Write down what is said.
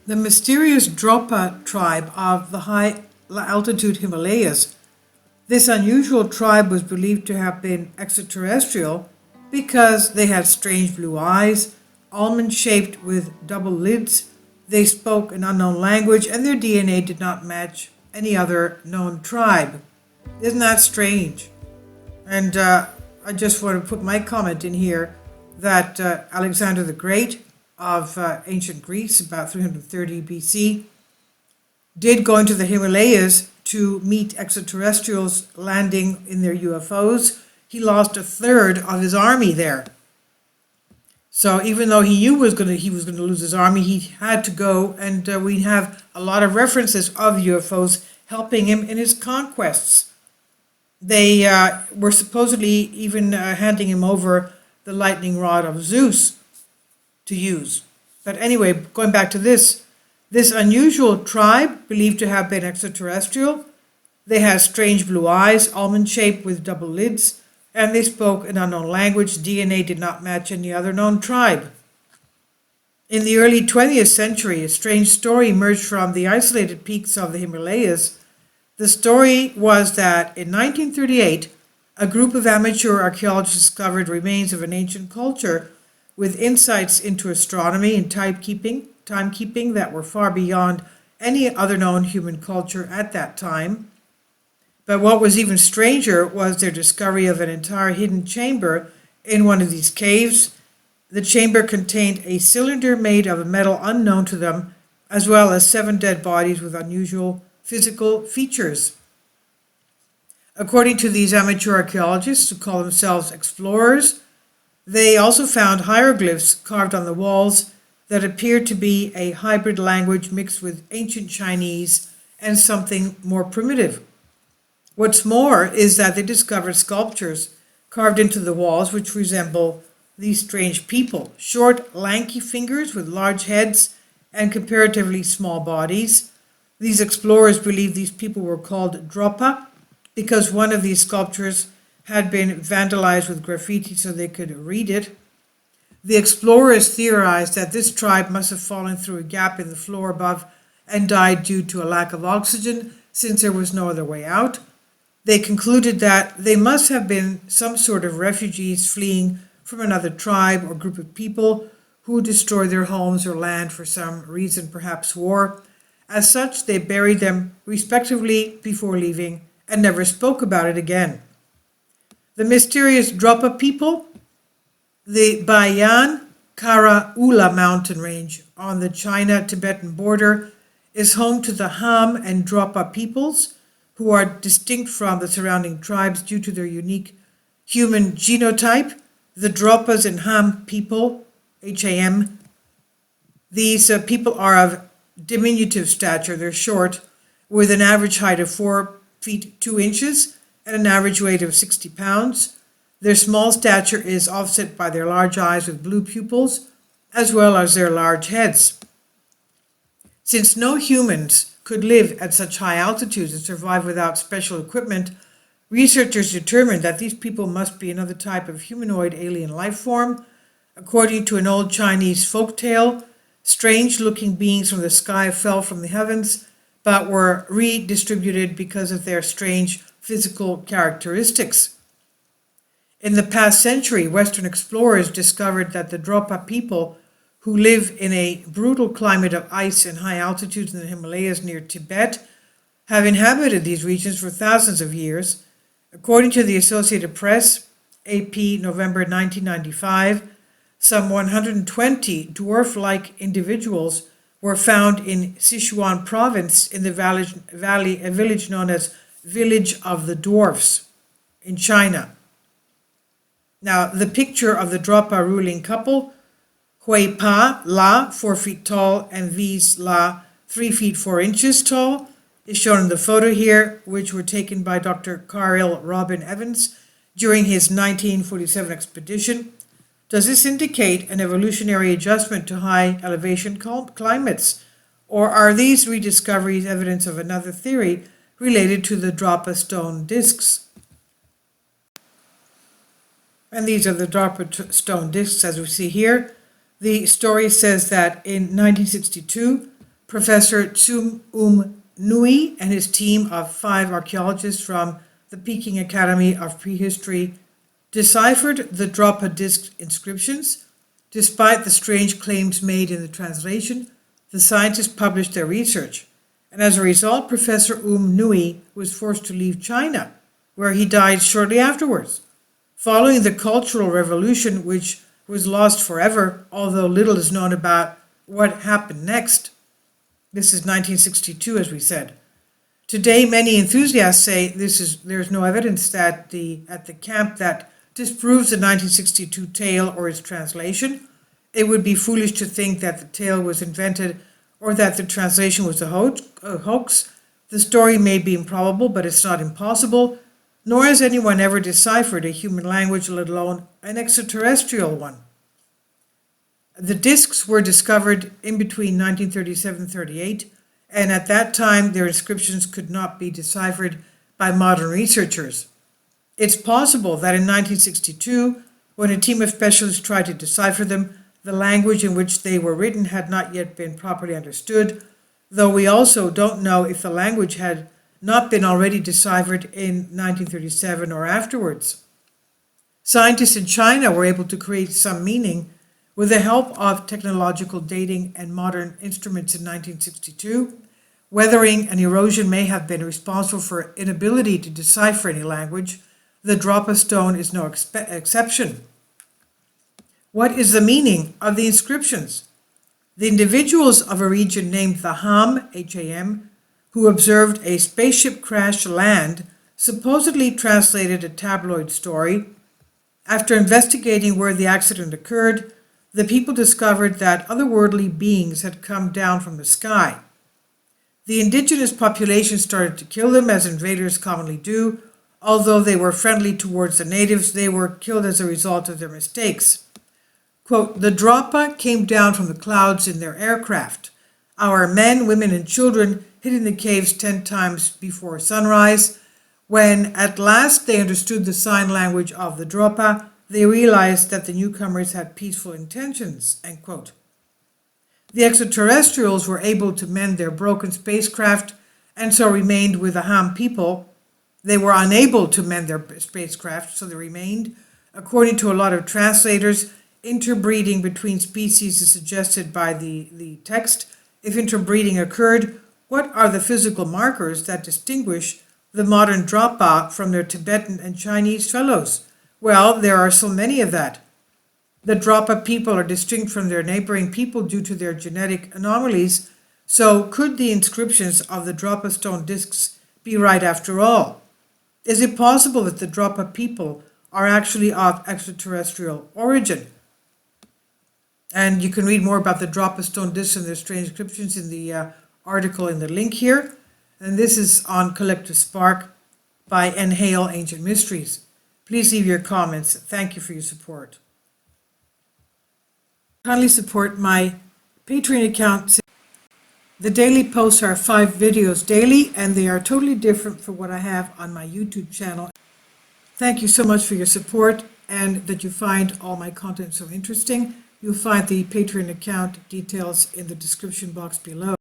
The mysterious Dropa tribe of the high altitude Himalayas. This unusual tribe was believed to have been extraterrestrial because they had strange blue eyes, almond shaped with double lids, they spoke an unknown language, and their DNA did not match any other known tribe. Isn't that strange? And I just want to put my comment in here that Alexander the Great of ancient Greece, about 330 BC, did go into the Himalayas to meet extraterrestrials landing in their UFOs. He lost a third of his army there. So even though he knew he was going to lose his army, he had to go, and we have a lot of references of UFOs helping him in his conquests. They were supposedly even handing him over the lightning rod of Zeus to use. But anyway, going back to this unusual tribe, believed to have been extraterrestrial, they had strange blue eyes, almond-shaped with double lids, and they spoke an unknown language. DNA did not match any other known tribe. In the early 20th century, a strange story emerged from the isolated peaks of the Himalayas. The story was that in 1938, a group of amateur archaeologists discovered remains of an ancient culture with insights into astronomy and timekeeping that were far beyond any other known human culture at that time. But what was even stranger was their discovery of an entire hidden chamber in one of these caves. The chamber contained a cylinder made of a metal unknown to them, as well as 7 dead bodies with unusual physical features. According to these amateur archaeologists who call themselves explorers, they also found hieroglyphs carved on the walls that appeared to be a hybrid language mixed with ancient Chinese and something more primitive. What's more is that they discovered sculptures carved into the walls which resemble these strange people. Short, lanky fingers with large heads and comparatively small bodies. These explorers believe these people were called Dropa because one of these sculptures had been vandalized with graffiti so they could read it. The explorers theorized that this tribe must have fallen through a gap in the floor above and died due to a lack of oxygen since there was no other way out. They concluded that they must have been some sort of refugees fleeing from another tribe or group of people who destroyed their homes or land for some reason, perhaps war. As such, they buried them respectively before leaving and never spoke about it again. The mysterious Dropa people, the Bayan Karaula mountain range on the China-Tibetan border, is home to the Ham and Dropa peoples, who are distinct from the surrounding tribes due to their unique human genotype. The Dropas and Ham people, HAM, these people are of diminutive stature. They're short, with an average height of 4 feet 2 inches and an average weight of 60 pounds. Their small stature is offset by their large eyes with blue pupils, as well as their large heads. Since no humans could live at such high altitudes and survive without special equipment, researchers determined that these people must be another type of humanoid alien life form. According to an old Chinese folk tale, strange-looking beings from the sky fell from the heavens, but were redistributed because of their strange physical characteristics. In the past century, Western explorers discovered that the Dropa people, who live in a brutal climate of ice and high altitudes in the Himalayas near Tibet, have inhabited these regions for thousands of years. According to the Associated Press, AP, November 1995, some 120 dwarf-like individuals were found in Sichuan province in the valley, a village known as Village of the Dwarfs in China. Now, the picture of the Dropa ruling couple, Hui Pa La, 4 feet tall, and V's La, 3 feet 4 inches tall, is shown in the photo here, which were taken by Dr. Carl Robin Evans during his 1947 expedition. Does this indicate an evolutionary adjustment to high elevation climates? Or are these rediscoveries evidence of another theory related to the Dropa stone discs? And these are the Dropa stone discs as we see here. The story says that in 1962, Professor Tsum Nui and his team of 5 archaeologists from the Peking Academy of Prehistory deciphered the Dropa disc inscriptions. Despite the strange claims made in the translation, the scientists published their research, and as a result, Professor Nui was forced to leave China, where he died shortly afterwards. Following the Cultural Revolution, which was lost forever, although little is known about what happened next. This is 1962, as we said. Today, many enthusiasts say there's no evidence that at the camp that disproves the 1962 tale or its translation. It would be foolish to think that the tale was invented or that the translation was a hoax. The story may be improbable, but it's not impossible, nor has anyone ever deciphered a human language, let alone an extraterrestrial one. The discs were discovered in between 1937 and 38, and at that time their inscriptions could not be deciphered by modern researchers. It's possible that in 1962, when a team of specialists tried to decipher them, the language in which they were written had not yet been properly understood, though we also don't know if the language had not been already deciphered in 1937 or afterwards. Scientists in China were able to create some meaning with the help of technological dating and modern instruments in 1962. Weathering and erosion may have been responsible for inability to decipher any language. The Dropa stone is no exception. What is the meaning of the inscriptions? The individuals of a region named the Ham, H-A-M, who observed a spaceship crash land, supposedly translated a tabloid story. After investigating where the accident occurred, the people discovered that otherworldly beings had come down from the sky. The indigenous population started to kill them, as invaders commonly do. Although they were friendly towards the natives, they were killed as a result of their mistakes. Quote, the Dropa came down from the clouds in their aircraft. Our men, women, and children hid in the caves 10 times before sunrise. When at last they understood the sign language of the Dropa, they realized that the newcomers had peaceful intentions, end quote. The extraterrestrials were able to mend their broken spacecraft and so remained with the Ham people. They were unable to mend their spacecraft, so they remained. According to a lot of translators, interbreeding between species is suggested by the text. If interbreeding occurred, what are the physical markers that distinguish the modern Dropa from their Tibetan and Chinese fellows? Well, there are so many of that. The Dropa people are distinct from their neighboring people due to their genetic anomalies, so could the inscriptions of the Dropa stone discs be right after all? Is it possible that the Dropa people are actually of extraterrestrial origin? And you can read more about the Dropa stone discs and their strange inscriptions in the article in the link here. And this is on Collective Spark by N. Hale, Ancient Mysteries. Please leave your comments. Thank you for your support. Kindly support my Patreon account. The daily posts are 5 videos daily, and they are totally different from what I have on my YouTube channel. Thank you so much for your support and that you find all my content so interesting. You'll find the Patreon account details in the description box below.